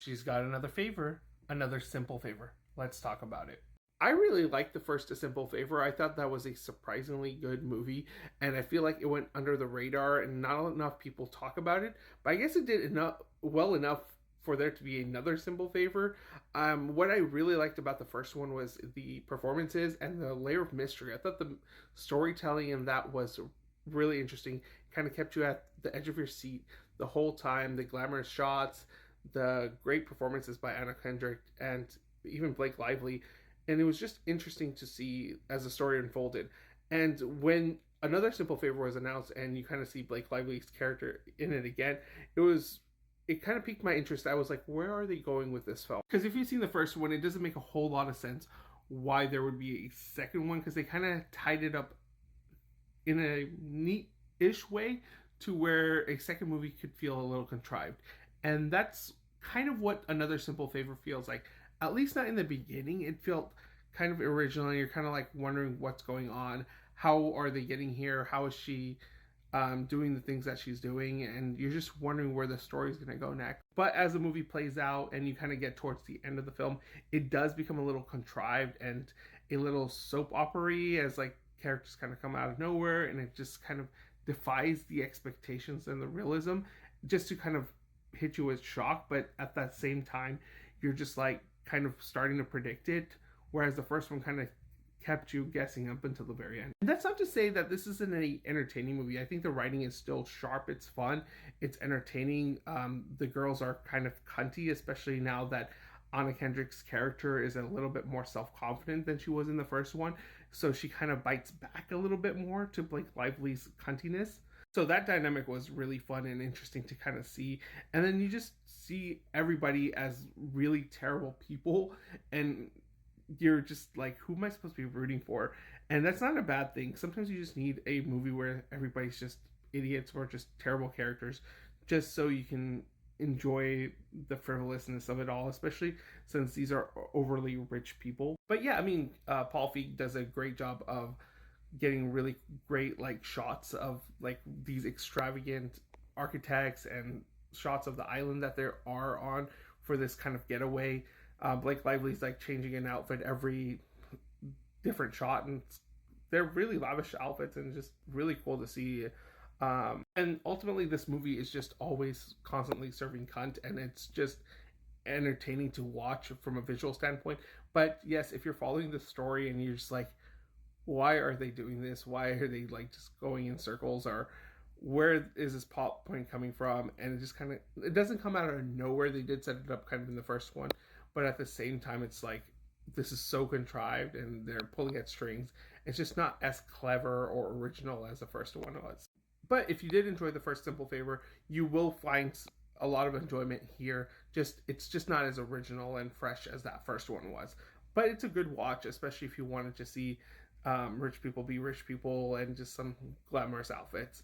She's got another favor, another simple favor. Let's talk about it. I really liked the first A Simple Favor. I thought that was a surprisingly good movie, and I feel like it went under the radar and not enough people talk about it. But I guess it did well enough for there to be another Simple Favor. What I really liked about the first one was the performances and the layer of mystery. I thought the storytelling in that was really interesting. Kind of kept you at the edge of your seat the whole time. The glamorous shots, the great performances by Anna Kendrick and even Blake Lively, and it was just interesting to see as the story unfolded. And when another Simple Favor was announced and you kind of see Blake Lively's character in it again, it kind of piqued my interest. I was like, where are they going with this film? Because if you've seen the first one, it doesn't make a whole lot of sense why there would be a second one, because they kind of tied it up in a neat-ish way to where a second movie could feel a little contrived. And that's kind of what another Simple Favor feels like. At least not in the beginning. It felt kind of original. You're kind of like wondering what's going on. How are they getting here? How is she doing the things that she's doing? And you're just wondering where the story's going to go next. But as the movie plays out and you kind of get towards the end of the film, it does become a little contrived and a little soap opera-y, as like characters kind of come out of nowhere, and it just kind of defies the expectations and the realism, just to kind of hit you with shock. But at that same time, you're just like kind of starting to predict it, whereas the first one kind of kept you guessing up until the very end. And that's not to say that this isn't an entertaining movie. I think the writing is still sharp, it's fun, it's entertaining. The girls are kind of cunty, especially now that Anna Kendrick's character is a little bit more self-confident than she was in the first one, so she kind of bites back a little bit more to Blake Lively's cuntiness. So that dynamic was really fun and interesting to kind of see. And then you just see everybody as really terrible people, and you're just like, who am I supposed to be rooting for? And that's not a bad thing. Sometimes you just need a movie where everybody's just idiots or just terrible characters, just so you can enjoy the frivolousness of it all, especially since these are overly rich people. But yeah, I mean, Paul Feig does a great job of getting really great like shots of like these extravagant architects and shots of the island that they are on for this kind of getaway. Blake Lively's like changing an outfit every different shot, and they're really lavish outfits and just really cool to see. And ultimately, this movie is just always constantly serving cunt, and it's just entertaining to watch from a visual standpoint. But yes, if you're following the story and you're just like, why are they doing this? Why are they like just going in circles? Or where is this plot point coming from? And it just kind of, it doesn't come out of nowhere. They did set it up kind of in the first one, but at the same time, it's like, this is so contrived and they're pulling at strings. It's just not as clever or original as the first one was. But if you did enjoy the first Simple Favor, you will find a lot of enjoyment here. It's just not as original and fresh as that first one was. But it's a good watch, especially if you wanted to see rich people be rich people and just some glamorous outfits.